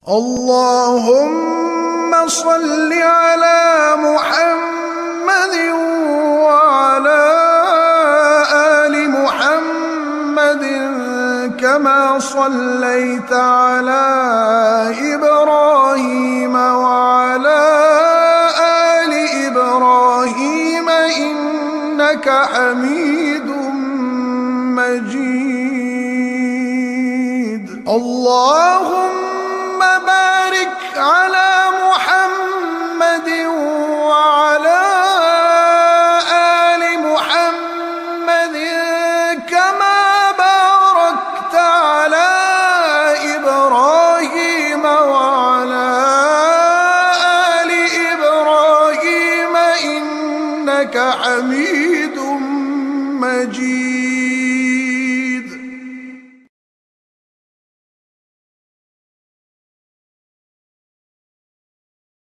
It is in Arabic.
اللهم صل على محمد وعلى آل محمد كما صليت على إبراهيم وعلى آل إبراهيم إنك حميد مجيد. اللهم بارك